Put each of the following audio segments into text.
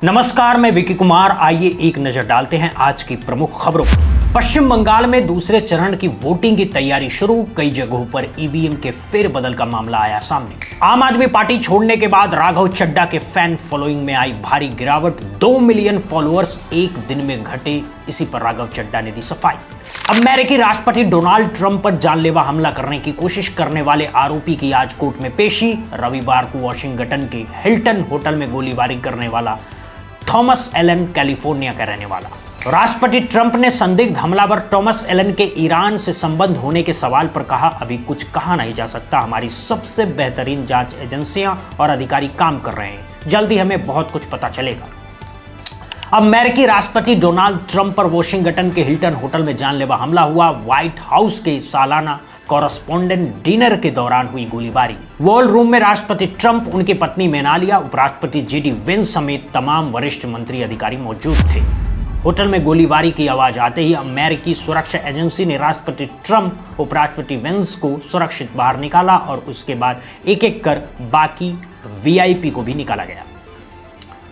नमस्कार, मैं विकी कुमार। आइए एक नजर डालते हैं आज की प्रमुख खबरों पर। पश्चिम बंगाल में दूसरे चरण की वोटिंग की तैयारी शुरू। कई जगहों पर ईवीएम के फेरबदल का मामला आया सामने। आम आदमी पार्टी छोड़ने के बाद राघव चड्ढा के फैन फॉलोइंग में आई भारी गिरावट। 2 मिलियन फॉलोअर्स एक दिन में घटे। इसी पर राघव चड्ढा ने दी सफाई। अमेरिकी राष्ट्रपति डोनाल्ड ट्रंप पर जानलेवा हमला करने की कोशिश करने वाले आरोपी की आज कोर्ट में पेशी। रविवार को वॉशिंगटन के हिल्टन होटल में गोलीबारी करने वाला थॉमस एलन कैलिफोर्निया का रहने वाला। राष्ट्रपति ट्रंप ने संदिग्ध हमलावर टॉमस एलन के ईरान से संबंध होने के सवाल पर कहा, अभी कुछ कहा नहीं जा सकता। हमारी सबसे बेहतरीन जांच एजेंसियां और अधिकारी काम कर रहे हैं। जल्दी हमें बहुत कुछ पता चलेगा। अमेरिकी राष्ट्रपति डोनाल्ड ट्रंप पर वॉशिंगटन के हिल्टन होटल में जानलेवा हमला हुआ। व्हाइट हाउस के सालाना कॉरेस्पोंडेंट डिनर के दौरान हुई गोलीबारी। वॉल रूम में राष्ट्रपति ट्रंप, उनकी पत्नी मेलानिया, उपराष्ट्रपति जेडी वेंस समेत तमाम वरिष्ठ मंत्री अधिकारी मौजूद थे। होटल में गोलीबारी की आवाज आते ही अमेरिकी सुरक्षा एजेंसी ने राष्ट्रपति ट्रंप, उपराष्ट्रपति वेंस को सुरक्षित बाहर निकाला और उसके बाद एक एक कर बाकी वीआईपी को भी निकाला गया।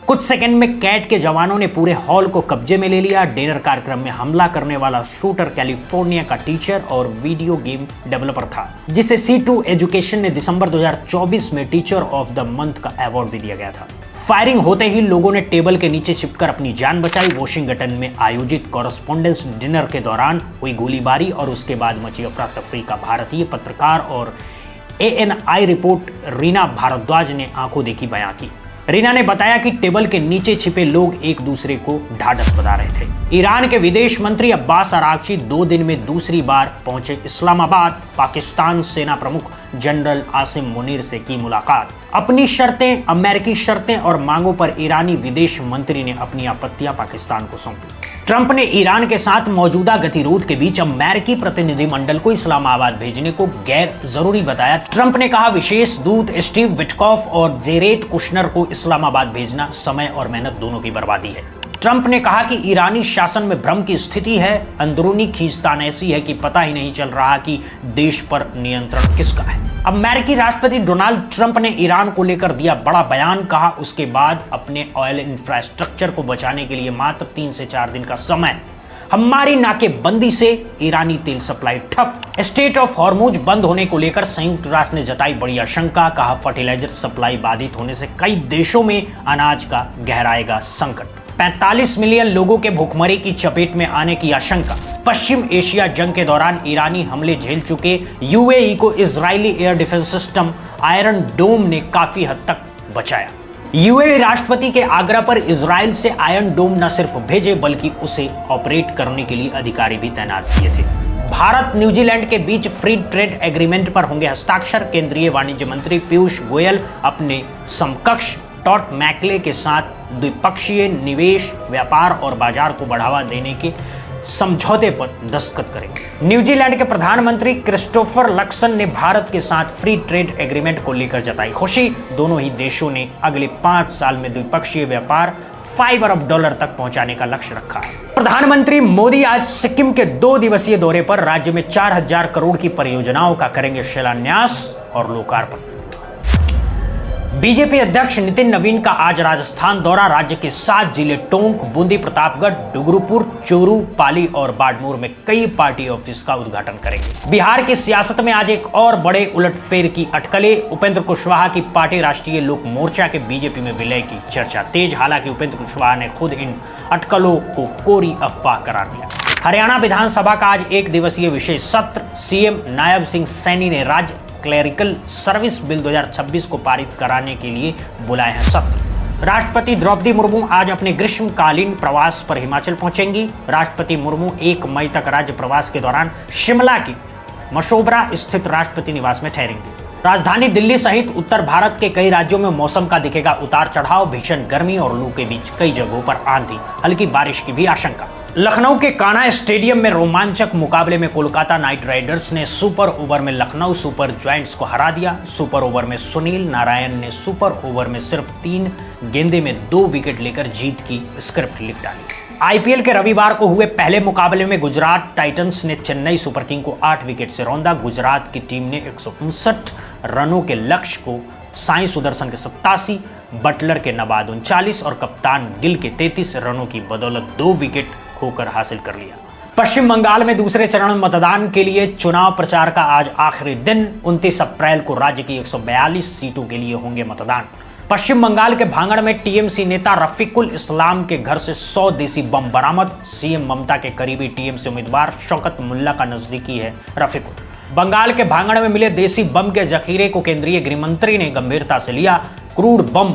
कुछ सेकंड में कैट के जवानों ने पूरे हॉल को कब्जे में ले लिया। डिनर कार्यक्रम में हमला करने वाला शूटर कैलिफोर्निया का टीचर और वीडियो गेम डेवलपर था, जिसे C2 एजुकेशन ने दिसंबर 2024 में टीचर ऑफ द मंथ का अवार्ड भी दिया गया था। फायरिंग होते ही लोगों ने टेबल के नीचे छिपकर अपनी जान बचाई। वॉशिंगटन में आयोजित कॉरेस्पोंडेंस डिनर के दौरान हुई गोलीबारी और उसके बाद मची अफरा तफरी का भारतीय पत्रकार और ANI रिपोर्ट रीना भारद्वाज ने आंखों देखी बयां की। रीना ने बताया कि टेबल के नीचे छिपे लोग एक दूसरे को ढाढ़स बता रहे थे। ईरान के विदेश मंत्री अब्बास अरागची 2 दिन में दूसरी बार पहुंचे इस्लामाबाद। पाकिस्तान सेना प्रमुख जनरल आसिम मुनीर से की मुलाकात। अपनी शर्तें, अमेरिकी शर्तें और मांगों पर ईरानी विदेश मंत्री ने अपनी आपत्तियां पाकिस्तान को सौंपी। ट्रंप ने ईरान के साथ मौजूदा गतिरोध के बीच अमेरिकी प्रतिनिधिमंडल को इस्लामाबाद भेजने को गैर जरूरी बताया। ट्रंप ने कहा, विशेष दूत स्टीव विटकॉफ और जेरेड कुशनर को इस्लामाबाद भेजना समय और मेहनत दोनों की बर्बादी है। ट्रंप ने कहा कि ईरानी शासन में भ्रम की स्थिति है। अंदरूनी खींचतान ऐसी है कि पता ही नहीं चल रहा कि देश पर नियंत्रण किसका है। अमेरिकी राष्ट्रपति डोनाल्ड ट्रंप ने ईरान को लेकर दिया बड़ा बयान। कहा, उसके बाद अपने ऑयल इंफ्रास्ट्रक्चर को बचाने के लिए मात्र 3 से 4 दिन का समय। हमारी नाकेबंदी से ईरानी तेल सप्लाई ठप। स्टेट ऑफ हॉर्मुज बंद होने को लेकर संयुक्त राष्ट्र ने जताई बड़ी आशंका। कहा, फर्टिलाइजर सप्लाई बाधित होने से कई देशों में अनाज का गहराएगा संकट। 45 मिलियन लोगों के भूखमरी की चपेट में आने की आशंका। पश्चिम एशिया जंग के दौरान ईरानी हमले झेल चुके UAE को इजरायली air defence system Iron Dome ने काफी हद तक बचाया। UAE राष्ट्रपति के आग्रह पर इजराइल से आयरन डोम न सिर्फ भेजे बल्कि उसे ऑपरेट करने के लिए अधिकारी भी तैनात किए थे। भारत न्यूजीलैंड के बीच फ्री ट्रेड एग्रीमेंट पर होंगे हस्ताक्षर। केंद्रीय वाणिज्य मंत्री पीयूष गोयल अपने समकक्ष टॉट मैकले के साथ द्विपक्षीय निवेश, व्यापार और बाजार को बढ़ावा देने के समझौते पर दस्तखत करेंगे। न्यूजीलैंड के प्रधानमंत्री क्रिस्टोफर लक्सन ने भारत के साथ फ्री ट्रेड एग्रीमेंट को लेकर जताई खुशी। दोनों ही देशों ने अगले 5 साल में द्विपक्षीय व्यापार $5 अरब तक पहुंचाने का लक्ष्य रखा है। प्रधानमंत्री मोदी आज सिक्किम के 2 दिवसीय दौरे पर राज्य में 4000 करोड़ की परियोजनाओं का करेंगे शिलान्यास और लोकार्पण। बीजेपी अध्यक्ष नितिन नवीन का आज राजस्थान दौरा। राज्य के 7 जिले टोंक, बूंदी, प्रतापगढ़, डुगरुपुर, चोरू, पाली और बाड़मेर में कई पार्टी ऑफिस का उद्घाटन करेंगे। बिहार की सियासत में आज एक और बड़े उलटफेर की अटकलें। उपेंद्र कुशवाहा की पार्टी राष्ट्रीय लोक मोर्चा के बीजेपी में विलय की चर्चा तेज। हालांकि उपेंद्र कुशवाहा ने खुद इन अटकलों को कोरी अफवाह करार दिया। हरियाणा विधानसभा का आज 1 दिवसीय विशेष सत्र। सीएम नायब सिंह सैनी ने राज्य क्लेरिकल सर्विस बिल 2026 को पारित कराने के लिए बुलाए हैं सत्र। राष्ट्रपति द्रौपदी मुर्मू आज अपने ग्रीष्मकालीन प्रवास पर हिमाचल पहुंचेंगी। राष्ट्रपति मुर्मू 1 मई तक राज्य प्रवास के दौरान शिमला की मशोबरा स्थित राष्ट्रपति निवास में ठहरेंगे। राजधानी दिल्ली सहित उत्तर भारत के कई राज्यों में मौसम का दिखेगा उतार चढ़ाव। भीषण गर्मी और लू के बीच कई जगहों पर आंधी, हल्की बारिश की भी आशंका। लखनऊ के कान्हा स्टेडियम में रोमांचक मुकाबले में कोलकाता नाइट राइडर्स ने सुपर ओवर में लखनऊ सुपर जायंट्स को हरा दिया। सुपर ओवर में सुनील नारायण ने सुपर ओवर में सिर्फ 3 गेंदे में 2 विकेट लेकर जीत की स्क्रिप्ट लिख डाली। IPL के रविवार को हुए पहले मुकाबले में गुजरात टाइटंस ने चेन्नई सुपर किंग को 8 विकेट से रौंदा। गुजरात की टीम ने 159 रनों के लक्ष्य को साई सुदर्शन के 87, बटलर के नाबाद 39 और कप्तान गिल के 33 रनों की बदौलत 2 विकेट खोकर हासिल कर लिया। पश्चिम बंगाल में दूसरे चरण में मतदान के लिए चुनाव प्रचार का आज आखिरी दिन। 29 अप्रैल को राज्य की 142 सीटों के लिए होंगे मतदान। पश्चिम बंगाल के भांगड़ में टीएमसी नेता रफीकुल इस्लाम के घर से 100 देसी बम बरामद। सीएम ममता के करीबी टीएमसी उम्मीदवार शौकत मुल्ला का नजदीकी है रफीकुल। बंगाल के भांगड़ में मिले देसी बम के जखीरे को केंद्रीय गृह मंत्री ने गंभीरता से लिया। क्रूड बम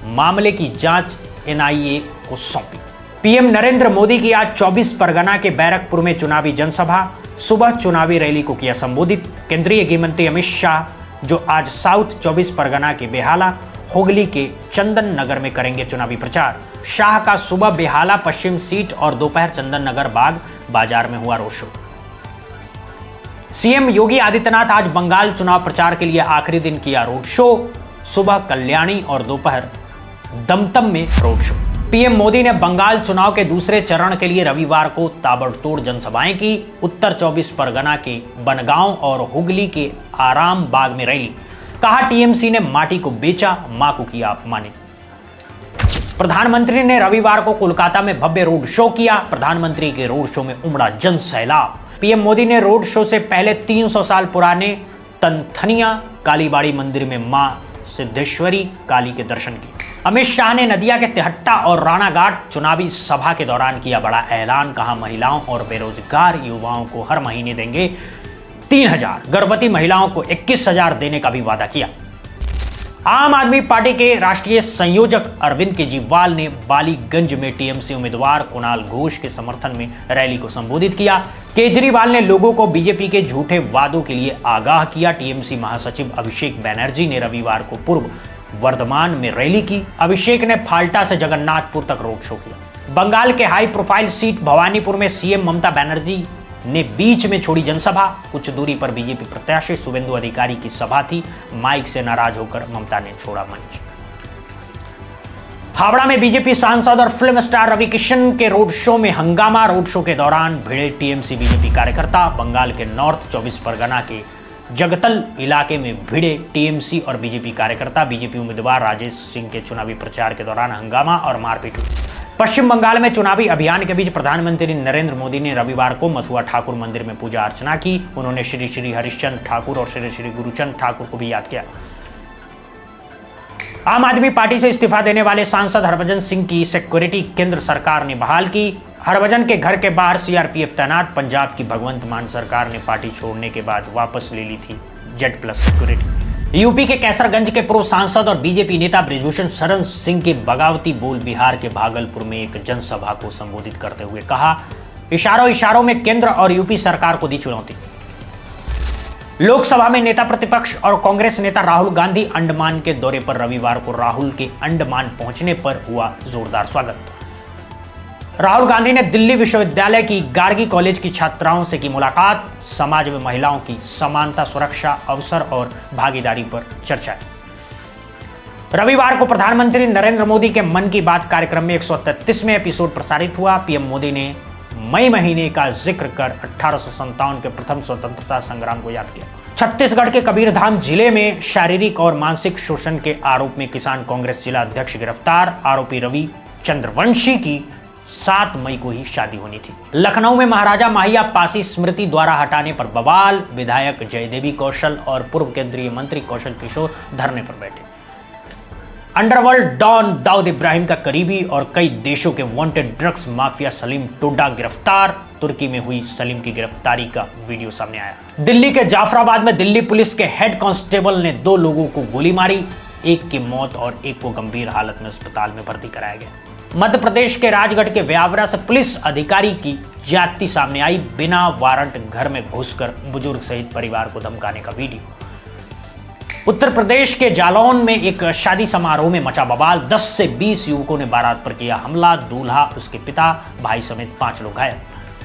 मामले की जांच एनआईए को सौंपी। पीएम नरेंद्र मोदी की आज 24 परगना के बैरकपुर में चुनावी जनसभा। सुबह चुनावी रैली को किया संबोधित। केंद्रीय गृह मंत्री अमित शाह जो आज साउथ 24 परगना के बेहाला, हुगली के चंदन नगर में करेंगे चुनावी प्रचार। शाह का सुबह बेहाला पश्चिम सीट और दोपहर चंदन नगर बाग बाजार में हुआ road show. CM Yogi Adityanath आज बंगाल चुनाव प्रचार के लिए आखिरी दिन किया रोड शो। सुबह कल्याणी और दोपहर दमदम में रोड शो। पीएम मोदी ने बंगाल चुनाव के दूसरे चरण के लिए रविवार को ताबड़तोड़ जनसभाएं की। उत्तर 24 परगना के बनगांव और हुगली के आराम बाग में रैली। कहा टीएमसी ने माटी को बेचा, मां को किया अपमानित। प्रधानमंत्री ने रविवार को कोलकाता में भव्य रोड शो किया। प्रधानमंत्री के रोड शो में उमड़ा जन सैलाब। पीएम मोदी ने रोड शो से पहले 300 साल पुराने तनथनिया कालीबाड़ी मंदिर में मां सिद्धेश्वरी काली के दर्शन किए। अमित शाह ने नदिया के तिहट्टा और राणाघाट चुनावी सभा के दौरान किया बड़ा ऐलान। कहा महिलाओं और बेरोजगार युवाओं को हर महीने देंगे 3000, गर्भवती महिलाओं को 21,000 देने का भी वादा किया। आम आदमी पार्टी के राष्ट्रीय संयोजक अरविंद केजरीवाल ने बालीगंज में टीएमसी उम्मीदवार कुणाल घोष के समर्थन में रैली को संबोधित किया। केजरीवाल ने लोगों को बीजेपी के झूठे वादों के लिए आगाह किया। टीएमसी महासचिव अभिषेक बैनर्जी ने रविवार को पूर्व वर्धमान में रैली की। अभिषेक ने फाल्टा से जगन्नाथपुर तक रोड शो किया। बंगाल के हाई प्रोफाइल सीट भवानीपुर में सीएम ममता बनर्जी ने बीच में छोड़ी जनसभा। कुछ दूरी पर बीजेपी प्रत्याशी शुभेंदु अधिकारी की सभा थी। माइक से नाराज होकर ममता ने छोड़ा मंच। हावड़ा में बीजेपी सांसद और फिल्म स्टार रवि किशन के रोड शो में हंगामा। रोड शो के दौरान भिड़े टीएमसी बीजेपी कार्यकर्ता। बंगाल के नॉर्थ 24 परगना के जगतल इलाके में भिड़े टीएमसी और बीजेपी कार्यकर्ता। बीजेपी उम्मीदवार राजेश सिंह के चुनावी प्रचार के दौरान हंगामा और मारपीट हुई। पश्चिम बंगाल में चुनावी अभियान के बीच प्रधानमंत्री नरेंद्र मोदी ने रविवार को मथुआ ठाकुर मंदिर में पूजा अर्चना की। उन्होंने श्री श्री हरिश्चंद्र ठाकुर और श्री श्री गुरुचंद ठाकुर को भी याद किया। आम आदमी पार्टी से इस्तीफा देने वाले सांसद हरभजन सिंह की सिक्योरिटी केंद्र सरकार ने बहाल की। हरभजन के घर के बाहर सीआरपीएफ तैनात। पंजाब की भगवंत मान सरकार ने पार्टी छोड़ने के बाद वापस ले ली थी Z+ सिक्योरिटी। यूपी के कैसरगंज के पूर्व सांसद और बीजेपी नेता बृजभूषण शरण सिंह के बगावती बोल बिहार के भागलपुर में एक जनसभा को संबोधित करते हुए कहा, इशारों में केंद्र और यूपी सरकार को दी चुनौती। लोकसभा में नेता प्रतिपक्ष और कांग्रेस नेता राहुल गांधी अंडमान के दौरे पर। रविवार को राहुल के अंडमान पहुंचने पर हुआ जोरदार स्वागत। राहुल गांधी ने दिल्ली विश्वविद्यालय की गार्गी कॉलेज की छात्राओं से की मुलाकात। समाज में महिलाओं की समानता, सुरक्षा, अवसर और भागीदारी पर चर्चा की। रविवार को प्रधानमंत्री नरेंद्र मोदी के मन की बात कार्यक्रम में 133वें एपिसोड प्रसारित हुआ। पीएम मोदी ने मई महीने का जिक्र कर 1857 के प्रथम स्वतंत्रता संग्राम को याद किया। छत्तीसगढ़ के कबीरधाम जिले में शारीरिक और मानसिक शोषण के आरोप में किसान कांग्रेस जिला अध्यक्ष गिरफ्तार। आरोपी रवि चंद्रवंशी की 7 मई को ही शादी होनी थी। लखनऊ में महाराजा माहिया पासी स्मृति द्वारा हटाने पर बवाल। विधायक जयदेवी कौशल और पूर्व केंद्रीय मंत्री कौशल किशोर धरने पर बैठे। अंडरवर्ल्ड डॉन दाऊद इब्राहिम का करीबी और कई देशों के wanted drugs mafia Salim Toda गिरफ्तार। तुर्की में हुई सलीम की गिरफ्तारी का वीडियो सामने आया। दिल्ली के जाफराबाद में दिल्ली पुलिस के हेड कांस्टेबल ने 2 लोगों को गोली मारी। एक की मौत और एक को गंभीर हालत में अस्पताल में भर्ती कराया गया। मध्य प्रदेश के राजगढ़ के व्यावरा से पुलिस अधिकारी की ज्यादती सामने आई। बिना वारंट घर में घुसकर बुजुर्ग सहित परिवार को धमकाने का वीडियो। उत्तर प्रदेश के जालौन में एक शादी समारोह में मचा बवाल। 10 से 20 युवकों ने बारात पर किया हमला। दूल्हा, उसके पिता, भाई समेत 5 लोग घायल।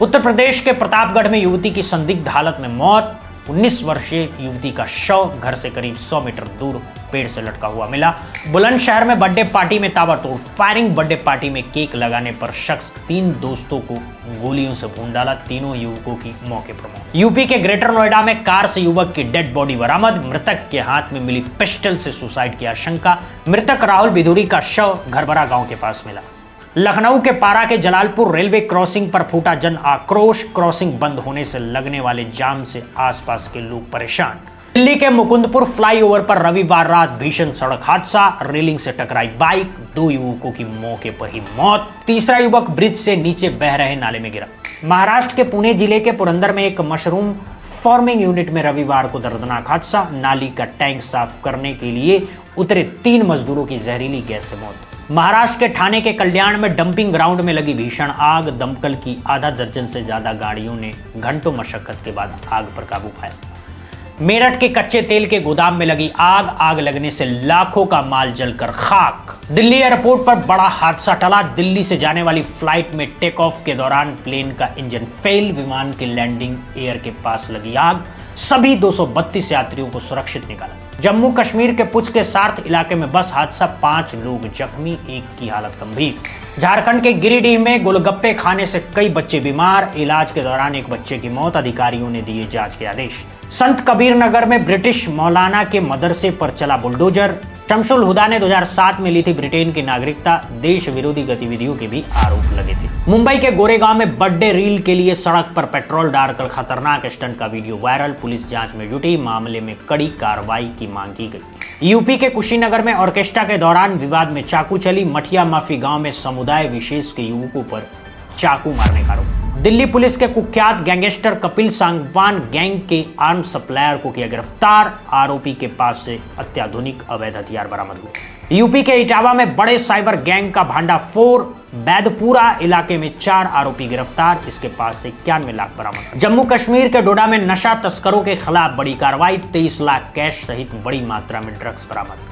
उत्तर प्रदेश के प्रतापगढ़ में युवती की संदिग्ध हालत में मौत। 19 वर्षीय युवती का शव घर से करीब 100 मीटर दूर पेड़ से लटका हुआ मिला। बुलंदशहर में बर्थडे पार्टी में ताबड़तोड़ फायरिंग। बर्थडे पार्टी में केक लगाने पर शख्स 3 दोस्तों को गोलियों से भून डाला। तीनों युवकों की मौके पर मौत। यूपी के ग्रेटर नोएडा में कार से युवक की डेड बॉडी बरामद। मृतक के हाथ में मिली पिस्टल से सुसाइड की आशंका। मृतक राहुल बिधुरी का शव घरबरा गांव के पास मिला। लखनऊ के पारा के जलालपुर रेलवे क्रॉसिंग पर फूटा जन आक्रोश। क्रॉसिंग बंद होने से लगने वाले जाम से आसपास के लोग परेशान। दिल्ली के मुकुंदपुर फ्लाईओवर पर रविवार रात भीषण सड़क हादसा। रेलिंग से टकराई बाइक, 2 युवकों की मौके पर ही मौत। तीसरा युवक ब्रिज से नीचे बह रहे नाले में गिरा। महाराष्ट्र के पुणे जिले के पुरंदर में एक मशरूम फार्मिंग यूनिट में रविवार को दर्दनाक हादसा। नाली का टैंक साफ करने के लिए उतरे 3 मजदूरों की जहरीली गैस से मौत। महाराष्ट्र के ठाणे के कल्याण में डंपिंग ग्राउंड में लगी भीषण आग। दमकल की आधा दर्जन से ज्यादा गाड़ियों ने घंटों मशक्कत के बाद आग पर काबू पाया। मेरठ के कच्चे तेल के गोदाम में लगी आग। आग लगने से लाखों का माल जलकर खाक। दिल्ली एयरपोर्ट पर बड़ा हादसा टला। दिल्ली से जाने वाली फ्लाइट में टेक ऑफ के दौरान प्लेन का इंजन फेल। विमान की लैंडिंग एयर के पास लगी आग। सभी 232 यात्रियों को सुरक्षित निकाला। जम्मू कश्मीर के पुंछ के सार्थ इलाके में बस हादसा, 5 लोग जख्मी, 1 की हालत गंभीर। झारखंड के गिरिडीह में गोलगप्पे खाने से कई बच्चे बीमार। इलाज के दौरान एक बच्चे की मौत। अधिकारियों ने दिए जांच के आदेश। संत कबीर नगर में ब्रिटिश मौलाना के मदरसे पर चला बुलडोजर। शमसुल हुदा ने 2007 में ली थी ब्रिटेन की नागरिकता। देश विरोधी गतिविधियों के भी आरोप लगे थे। मुंबई के गोरेगांव में बर्थडे रील के लिए सड़क पर पेट्रोल डालकर खतरनाक स्टंट का वीडियो वायरल। पुलिस जांच में जुटी। मामले में कड़ी कार्रवाई की मांग की गई। यूपी के कुशीनगर में ऑर्केस्ट्रा के दौरान विवाद में चाकू चली। मठिया माफी गांव में समुदाय विशेष के युवकों पर चाकू मारने का आरोप। दिल्ली पुलिस के कुख्यात गैंगस्टर कपिल सांगवान गैंग के आर्म्स सप्लायर को किया गिरफ्तार। आरोपी के पास से अत्याधुनिक अवैध हथियार बरामद हुए। यूपी के इटावा में बड़े साइबर गैंग का भांडाफोड़। बैदपुरा इलाके में 4 आरोपी गिरफ्तार। इसके पास से 91 लाख बरामद। जम्मू कश्मीर के डोडा में नशा तस्करों के खिलाफ बड़ी कार्रवाई। 23 लाख कैश सहित बड़ी मात्रा में ड्रग्स बरामद।